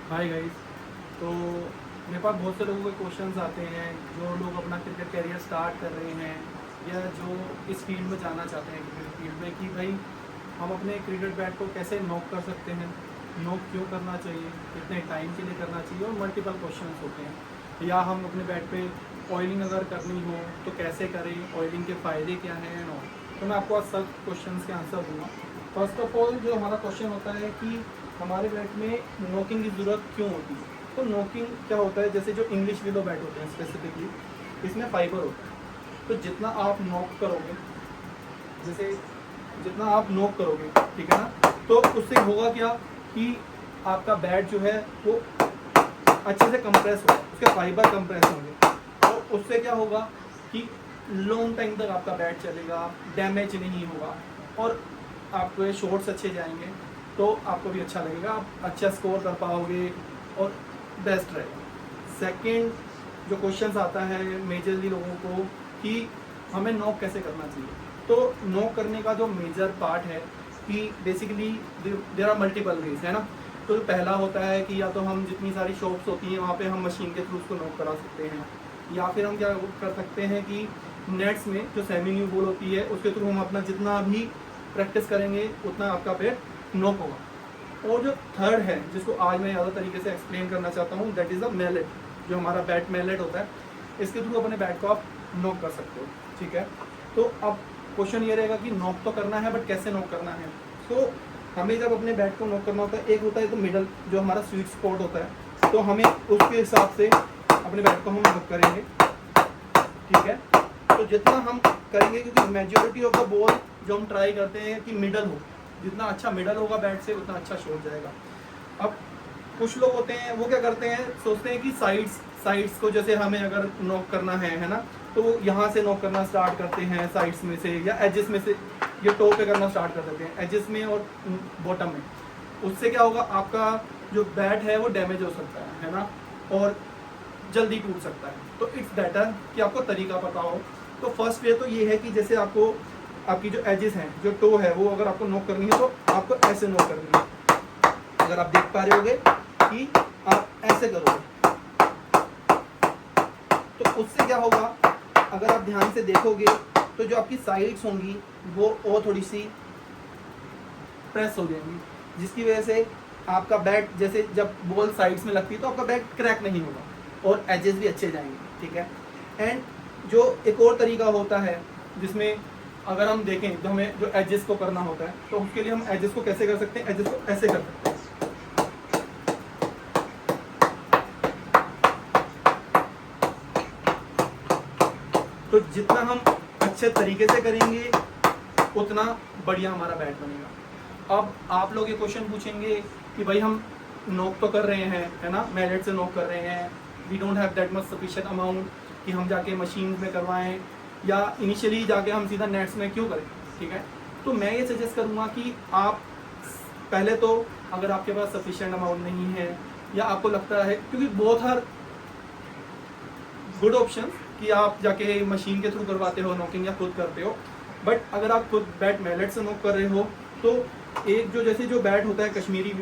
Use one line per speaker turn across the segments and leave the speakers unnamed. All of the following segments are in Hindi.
Hi guys. तो मेरे पास बहुत से लोगों के क्वेश्चंस आते हैं जो लोग अपना क्रिकेट कैरियर स्टार्ट कर रहे हैं या जो इस फील्ड में जाना चाहते हैं क्रिकेट फील्ड में, कि भाई हम अपने क्रिकेट बैट को कैसे नॉक कर सकते हैं, नॉक क्यों करना चाहिए, कितने टाइम के लिए करना चाहिए, और मल्टीपल क्वेश्चंस होते हैं। या हम अपने बैट पे ऑयलिंग अगर करनी हो तो कैसे करें, ऑयलिंग के फ़ायदे क्या हैं एंड ऑल। तो मैं आपको आज सब क्वेश्चंस के आंसर दूंगा। फर्स्ट ऑफ ऑल जो हमारा क्वेश्चन होता है कि हमारे बैट में नॉकिंग की ज़रूरत क्यों होती है। तो नॉकिंग क्या होता है, जैसे जो इंग्लिश विलो बैट होते हैं स्पेसिफिकली, इसमें फाइबर होता है। तो जितना आप नॉक करोगे, जैसे जितना आप नॉक करोगे, ठीक है ना, तो उससे होगा क्या कि आपका बैट जो है वो अच्छे से कंप्रेस होगा, उसके फाइबर कंप्रेस होंगे। तो उससे क्या होगा कि लॉन्ग टाइम तक आपका बैट चलेगा, डैमेज नहीं होगा, और आपके शॉट्स अच्छे जाएंगे, तो आपको भी अच्छा लगेगा, आप अच्छा स्कोर कर पाओगे और बेस्ट रहेगा। सेकंड जो क्वेश्चंस आता है मेजरली लोगों को कि हमें नॉक कैसे करना चाहिए। तो नॉक करने का जो मेजर पार्ट है कि basically there are multiple ways, है ना। तो पहला होता है कि या तो हम जितनी सारी शॉप्स होती हैं वहाँ पे हम मशीन के थ्रू उसको नॉक करा सकते हैं, या फिर हम क्या कर सकते हैं कि नेट्स में जो सेमी न्यू बॉल होती है उसके थ्रू हम अपना जितना भी प्रैक्टिस करेंगे उतना आपका बैट नॉक होगा। और जो थर्ड है जिसको आज मैं ज़्यादा तरीके से एक्सप्लेन करना चाहता हूँ, दैट इज़ अ मैलेट। जो हमारा बैट मैलेट होता है, इसके थ्रू अपने बैट को आप नॉक कर सकते हो, ठीक है। तो अब क्वेश्चन ये रहेगा कि नॉक तो करना है, बट कैसे नॉक करना है। तो हमें जब अपने बैट को नॉक करना होता है, एक होता है तो मिडल जो हमारा स्वीट स्पॉट होता है, तो हमें उसके हिसाब से अपने बैट को हम नॉक करेंगे, ठीक है। तो जितना हम करेंगे, क्योंकि मेजोरिटी ऑफ द बॉल जो हम ट्राई करते हैं कि मिडल हो, जितना अच्छा मिडल होगा बैट से उतना अच्छा शॉट जाएगा। अब कुछ लोग होते हैं वो क्या करते हैं, सोचते हैं कि साइड्स को जैसे हमें अगर नॉक करना है ना, तो वो यहाँ से नॉक करना स्टार्ट करते हैं साइड्स में से या एजेस में से, ये टॉप पे करना स्टार्ट कर देते हैं एजेस में और बॉटम में। उससे क्या होगा, आपका जो बैट है वो डैमेज हो सकता है ना, और जल्दी टूट सकता है। तो इट्स बेटर कि आपको तरीका पता हो। तो फर्स्ट वे तो ये है कि जैसे आपको आपकी जो एजेस हैं, जो टो है, वो अगर आपको नॉक करनी है तो आपको ऐसे नॉक करनी है। अगर आप देख पा रहे होगे कि आप ऐसे करोगे, तो उससे क्या होगा, अगर आप ध्यान से देखोगे तो जो आपकी साइड्स होंगी वो और थोड़ी सी प्रेस हो जाएंगी, जिसकी वजह से आपका बैट, जैसे जब बॉल साइड्स में लगती है तो आपका बैट क्रैक नहीं होगा और एजेस भी अच्छे जाएंगे, ठीक है। एंड जो एक और तरीका होता है जिसमें अगर हम देखें तो हमें जो एजेस को करना होता है, तो उसके लिए हम एजेस को कैसे कर सकते हैं, एजेस को ऐसे कर सकते हैं। तो जितना हम अच्छे तरीके से करेंगे उतना बढ़िया हमारा बैट बनेगा। अब आप लोग ये क्वेश्चन पूछेंगे कि भाई हम नॉक तो कर रहे हैं, है ना, मैलेट से नॉक कर रहे हैं, we don't have that much sufficient amount कि हम जाके मशीन में करवाएं या इनिशियली जाके हम सीधा नेट्स में क्यों करें, ठीक है। तो मैं ये सजेस्ट करूँगा कि आप पहले तो, अगर आपके पास सफिशिएंट अमाउंट नहीं है या आपको लगता है, क्योंकि बहुत हर गुड ऑप्शन कि आप जाके मशीन के थ्रू करवाते हो नॉकिंग या खुद करते हो, बट अगर आप खुद बैट मैलेट से नॉक कर रहे हो तो एक जो जैसे जो बैट होता है कश्मीरी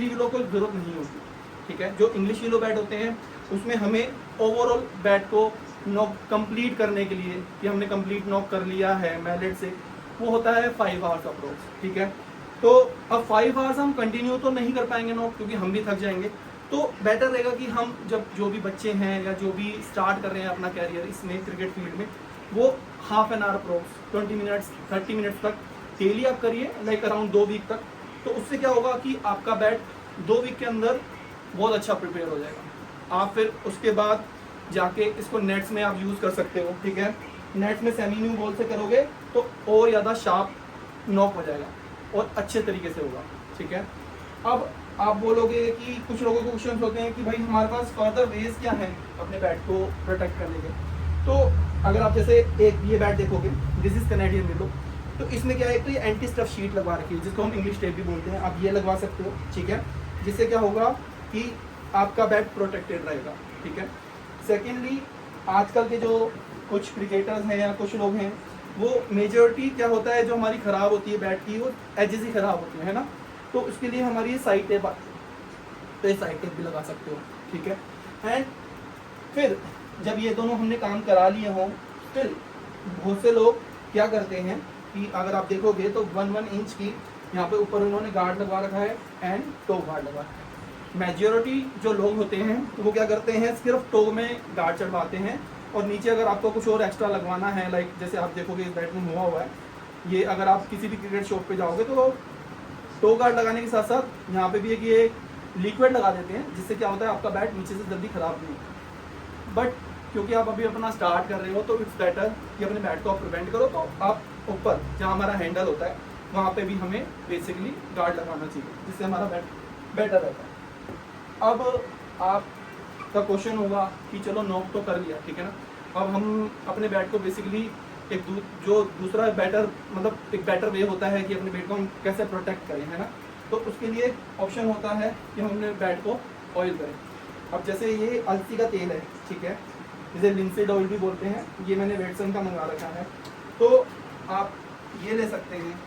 विलो को जरूरत नहीं होती, ठीक है। जो इंग्लिश विलो बैट होते हैं उसमें हमें ओवरऑल बैट को नॉक कंप्लीट करने के लिए कि हमने कंप्लीट नॉक कर लिया है मैलेट से, वो होता है 5 आवर्स अप्रोक्स, ठीक है। तो अब 5 आवर्स हम कंटिन्यू तो नहीं कर पाएंगे नॉक, क्योंकि हम भी थक जाएंगे। तो बेटर रहेगा कि हम जब जो भी बच्चे हैं या जो भी स्टार्ट कर रहे हैं अपना कैरियर इसमें क्रिकेट फील्ड में, वो half an hour approx 20 minutes 30 minutes तक डेली आप करिए, लाइक अराउंड 2 वीक तक। तो उससे क्या होगा कि आपका बैट 2 वीक के अंदर बहुत अच्छा प्रिपेयर हो जाएगा। आप फिर उसके बाद जाके इसको नेट्स में आप यूज़ कर सकते हो, ठीक है। नेट्स में सेमी न्यू बॉल से करोगे तो और ज़्यादा शार्प नॉक हो जाएगा और अच्छे तरीके से होगा, ठीक है। अब आप बोलोगे कि कुछ लोगों के क्वेश्चन होते हैं कि भाई हमारे पास फर्दर वेज क्या है अपने बैट को प्रोटेक्ट करने के। तो अगर आप जैसे एक ये बैट देखोगे, दिस इज कैनेडियन विलो, तो इसमें क्या है, तो ये एंटी स्टफ शीट लगवा रखी है जिसको हम इंग्लिश टेप भी बोलते हैं, आप ये लगवा सकते हो, ठीक है। जिससे क्या होगा कि आपका बैट प्रोटेक्टेड रहेगा, ठीक है। सेकेंडली, आजकल के जो कुछ क्रिकेटर्स हैं या कुछ लोग हैं, वो मेजॉरिटी क्या होता है जो हमारी ख़राब होती है बैट की, वो एजेस ही ख़राब होती है ना। तो उसके लिए हमारी साइड टेप तो ये साइड टेप भी लगा सकते हो, ठीक है। एंड फिर जब ये दोनों हमने काम करा लिए हों, स्टिल बहुत से लोग क्या करते हैं कि अगर आप देखोगे तो 1 इंच की यहाँ पे ऊपर उन्होंने गार्ड लगवा रखा है एंड टो गार्ड लगा रखा है। मेजॉरिटी जो लोग होते हैं वो क्या करते हैं, सिर्फ टो में गार्ड चढ़वाते हैं और नीचे अगर आपको कुछ और एक्स्ट्रा लगवाना है, लाइक जैसे आप देखोगे इस बैट में हुआ है ये, अगर आप किसी भी क्रिकेट शॉप पे जाओगे तो टो गार्ड लगाने के साथ साथ यहाँ पे भी एक ये लिक्विड लगा देते हैं, जिससे क्या होता है आपका बैट नीचे से जल्दी ख़राब नहीं होता। बट क्योंकि आप अभी अपना स्टार्ट कर रहे हो तो इट्स बेटर कि अपने बैट को आप प्रिवेंट करो, तो आप ऊपर जहाँ हमारा हैंडल होता है वहाँ पे भी हमें बेसिकली गार्ड लगाना चाहिए, जिससे हमारा बैट बेटर रहता है। अब आपका क्वेश्चन होगा कि चलो नॉक तो कर लिया, ठीक है ना, अब हम अपने बैट को बेसिकली एक जो दूसरा बेटर मतलब एक बेटर वे होता है कि अपने बैट को हम कैसे प्रोटेक्ट करें, है ना। तो उसके लिए ऑप्शन होता है कि हम अपने बैट को ऑयल करें। अब जैसे ये अलसी का तेल है, ठीक है, जिसे लिंसेड ऑयल भी बोलते हैं, ये मैंने वेटसन का मंगा रखा है, तो आप ये ले सकते हैं।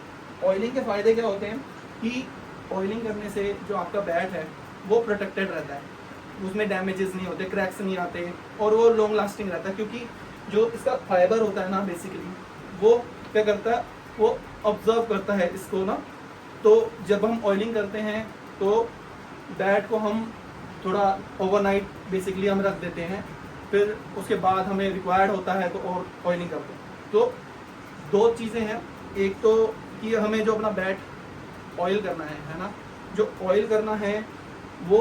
ऑयलिंग के फ़ायदे क्या होते हैं कि ऑयलिंग करने से जो आपका बैट है वो प्रोटेक्टेड रहता है, उसमें डैमेजेस नहीं होते, क्रैक्स नहीं आते और वो लॉन्ग लास्टिंग रहता है, क्योंकि जो इसका फाइबर होता है ना बेसिकली वो क्या करता है, वो ऑब्जर्व करता है इसको ना। तो जब हम ऑयलिंग करते हैं तो बैट को हम थोड़ा ओवरनाइट बेसिकली हम रख देते हैं, फिर उसके बाद हमें रिक्वायर्ड होता है तो और ऑयलिंग करते हैं। तो दो चीज़ें हैं, एक तो कि हमें जो अपना बैट ऑयल करना है ना, जो ऑयल करना है वो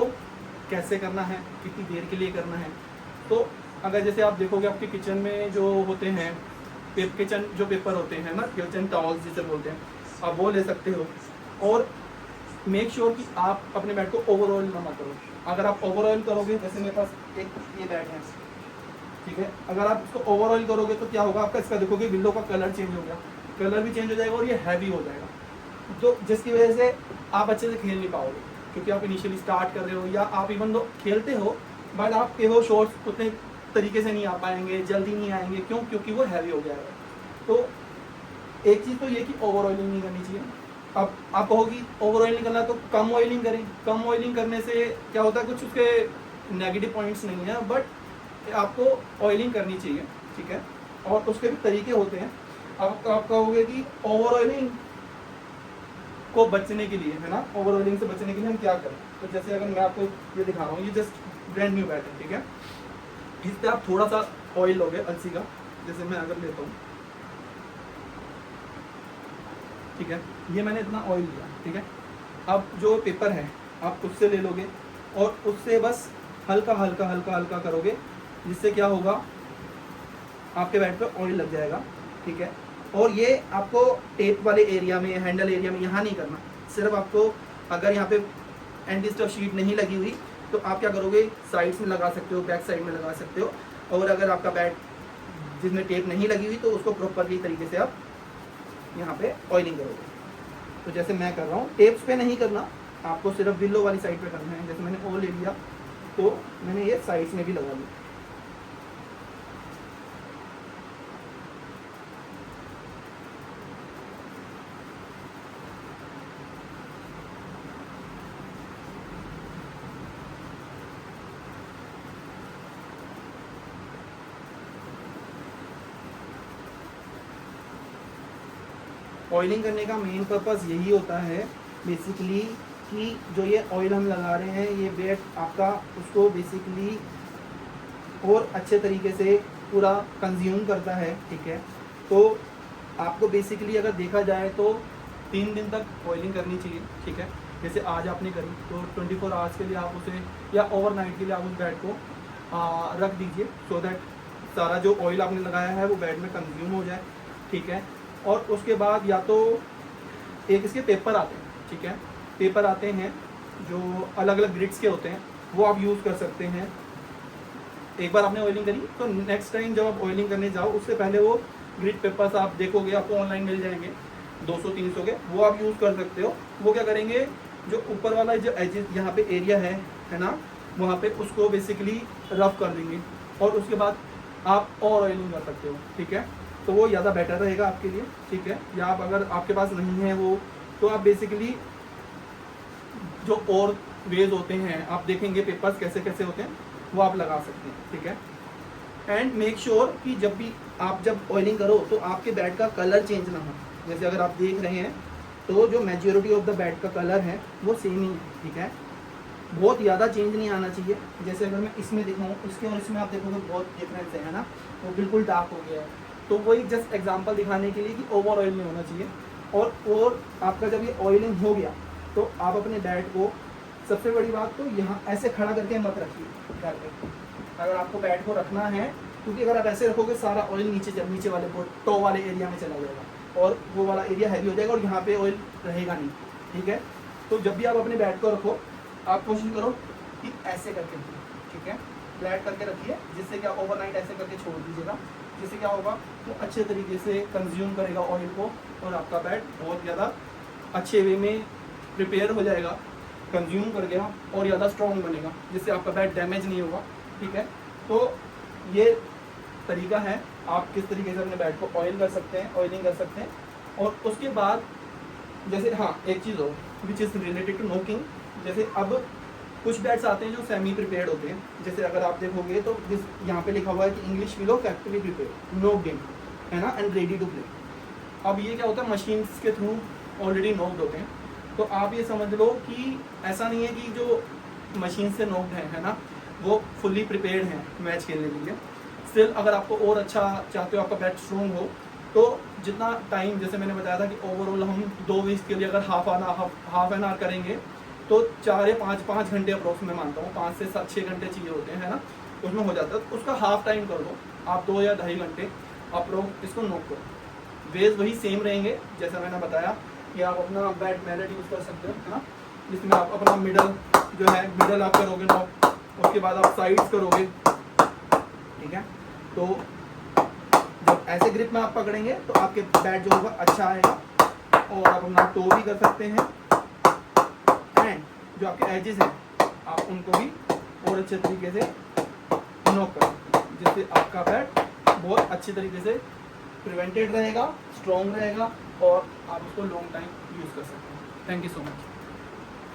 कैसे करना है, कितनी देर के लिए करना है। तो अगर जैसे आप देखोगे आपके किचन में जो होते हैं किचन जो पेपर होते हैं ना, किचन टॉवल्स जिसे बोलते हैं, आप वो ले सकते हो। और मेक श्योर कि आप अपने बैट को ओवर ऑयल ना करो। अगर आप ओवर ऑयल करोगे, जैसे मेरे पास एक ये बैट है, ठीक है, अगर आप इसको ओवर ऑयल करोगे तो क्या होगा, आपका इसका देखोगे विंडो का कलर चेंज हो गया, कलर भी चेंज हो जाएगा और ये हैवी हो जाएगा, तो जिसकी वजह से आप अच्छे से खेल नहीं पाओगे, क्योंकि आप इनिशियली स्टार्ट कर रहे हो या आप इवन दो खेलते हो बट आपके वो शॉट्स उतने तरीके से नहीं आ पाएंगे, जल्दी नहीं आएंगे। क्यों? क्योंकि वो हैवी हो गया है। तो एक चीज़ तो ये कि ओवर ऑयलिंग नहीं करनी चाहिए। अब आप कहोगी ओवर ऑयलिंग करना तो कम ऑयलिंग करें। कम ऑयलिंग करने से क्या होता है, कुछ उसके नेगेटिव पॉइंट्स नहीं है, बट आपको ऑयलिंग करनी चाहिए, ठीक है। और उसके भी तरीके होते हैं। अब आप कहोगे कि ओवर ऑयलिंग को बचने के लिए, है ना, ओवर ऑयलिंग से बचने के लिए हम क्या करें। तो जैसे अगर मैं आपको ये दिखा रहा हूँ, ये जस्ट ब्रांड न्यू बैट है, ठीक है। इस पर आप थोड़ा सा ऑयल लोगे अलसी का, जैसे मैं अगर लेता हूँ, ठीक है, ये मैंने इतना ऑयल लिया, ठीक है। अब जो पेपर है आप उससे ले लोगे और उससे बस हल्का हल्का हल्का हल्का करोगे, जिससे क्या होगा, आपके बैट पे ऑयल लग जाएगा, ठीक है। और ये आपको टेप वाले एरिया में, हैंडल एरिया में यहाँ नहीं करना। सिर्फ आपको अगर यहाँ पे एंटी स्टफ शीट नहीं लगी हुई तो आप क्या करोगे, साइड्स में लगा सकते हो, बैक साइड में लगा सकते हो। और अगर आपका बैट जिसमें टेप नहीं लगी हुई तो उसको प्रॉपरली तरीके से आप यहाँ पे ऑयलिंग करोगे। तो जैसे मैं कर रहा हूँ, टेप्स पे नहीं करना, आपको सिर्फ विलो वाली साइड पे करना है। जैसे मैंने ओ ले लिया तो मैंने ये साइड्स में भी लगा लिया। ऑयलिंग करने का मेन पर्पस यही होता है बेसिकली कि जो ये ऑयल हम लगा रहे हैं, ये बैट आपका उसको बेसिकली और अच्छे तरीके से पूरा कंज्यूम करता है, ठीक है। तो आपको बेसिकली अगर देखा जाए तो 3 दिन तक ऑयलिंग करनी चाहिए, ठीक है। जैसे आज आपने करी तो 24 आवर्स के लिए आप उसे, या ओवरनाइट के लिए आप उस बैट को रख दीजिए, सो दैट सारा जो ऑयल आपने लगाया है वो बैट में कंज्यूम हो जाए, ठीक है। और उसके बाद या तो एक इसके पेपर आते हैं, ठीक है, पेपर आते हैं जो अलग अलग ग्रिड्स के होते हैं, वो आप यूज़ कर सकते हैं। एक बार आपने ऑयलिंग करी तो नेक्स्ट टाइम जब आप ऑयलिंग करने जाओ उससे पहले वो ग्रिड पेपर्स आप देखोगे, आपको ऑनलाइन मिल जाएंगे 200-300 के, वो आप यूज़ कर सकते हो। वो क्या करेंगे, जो ऊपर वाला जो एजेस यहाँ पे एरिया है ना, वहाँ पे उसको बेसिकली रफ कर देंगे और उसके बाद आप और ऑयलिंग कर सकते हो, ठीक है। तो वो ज़्यादा बेटर रहेगा आपके लिए, ठीक है। या आप अगर आपके पास नहीं है वो, तो आप बेसिकली जो और वेज होते हैं, आप देखेंगे पेपर्स कैसे कैसे होते हैं, वो आप लगा सकते हैं, ठीक है। एंड मेक श्योर कि जब भी आप जब ऑयलिंग करो तो आपके बैट का कलर चेंज ना हो। जैसे अगर आप देख रहे हैं तो जो मेजॉरिटी ऑफ द बैट का कलर है वो सेम ही है, ठीक है, बहुत ज़्यादा चेंज नहीं आना चाहिए। जैसे अगर मैं इसमें दिखाऊँ, इसके और इसमें आप देखोगे बहुत डिफरेंस है ना, वो बिल्कुल डार्क हो गया है। तो वही जस्ट एग्जांपल दिखाने के लिए कि ओवर ऑयल नहीं होना चाहिए। और आपका जब ये ऑयलिंग हो गया तो आप अपने बैट को, सबसे बड़ी बात तो यहाँ ऐसे खड़ा करके मत रखिए घर पे। अगर आपको बैट को रखना है, क्योंकि अगर आप ऐसे रखोगे सारा ऑयल नीचे वाले टॉप वाले एरिया में चला जाएगा और वो वाला एरिया हैवी हो जाएगा और यहाँ पे ऑयल रहेगा नहीं, ठीक है। तो जब भी आप अपने बैट को रखो, आप कोशिश करो कि ऐसे करके रखिए, ठीक है, फ्लैट करके रखिए, जिससे क्या ओवरनाइट ऐसे करके छोड़ दीजिएगा, जिससे क्या होगा वो अच्छे तरीके से कंज्यूम करेगा ऑयल को और आपका बैट बहुत ज़्यादा अच्छे वे में प्रिपेयर हो जाएगा, कंज्यूम कर गया और ज़्यादा स्ट्रॉन्ग बनेगा, जिससे आपका बैट डैमेज नहीं होगा, ठीक है। तो ये तरीका है आप किस तरीके से अपने बैट को ऑयल कर सकते हैं, ऑयलिंग कर सकते हैं। और उसके बाद जैसे हाँ एक चीज़ हो which is related to knocking, जैसे अब कुछ बैट्स आते हैं जो सेमी प्रिपेयर्ड होते हैं। जैसे अगर आप देखोगे तो जिस यहाँ पे लिखा हुआ है कि इंग्लिश विलो फैक्ट्री प्रिपेयर्ड नोक्ड इन, है ना, एंड रेडी टू प्ले। अब ये क्या होता है, मशीन्स के थ्रू ऑलरेडी नोक्ड होते हैं। तो आप ये समझ लो कि ऐसा नहीं है कि जो मशीन से नोक्ड है ना, वो फुल्ली प्रिपेयर्ड हैं मैच खेलने के लिए। स्टिल अगर आपको और अच्छा चाहते हो, आपका बैट स्ट्रॉन्ग हो, तो जितना टाइम, जैसे मैंने बताया था कि ओवरऑल हम 2 वीक्स के लिए अगर हाफ एन आवर करेंगे तो 4 या 5 घंटे अप्रोक्स में मानता हूँ, 5 से 6 घंटे चाहिए होते हैं, है ना, उसमें हो जाता है। तो उसका हाफ टाइम कर दो आप, 2 या 2.5 घंटे अप्रोक्स इसको नोक करो। वेज वही सेम रहेंगे जैसा मैंने बताया कि आप अपना बैट मैलेट यूज़ कर सकते हो, है ना, जिसमें आप अपना मिडल जो है मिडल आप करोगे नॉक, उसके बाद आप साइड्स करोगे, ठीक है। तो जब ऐसे ग्रिप में आप पकड़ेंगे तो आपके बैट जो होगा अच्छा आएगा और आप अपना टो भी कर सकते हैं एंड जो आपके एजेस हैं आप उनको भी और अच्छे तरीके से नॉक करें, जिससे आपका बैट बहुत अच्छे तरीके से प्रिवेंटेड रहेगा, स्ट्रॉन्ग रहेगा और आप उसको लॉन्ग टाइम यूज़ कर सकते हैं। Thank you so much.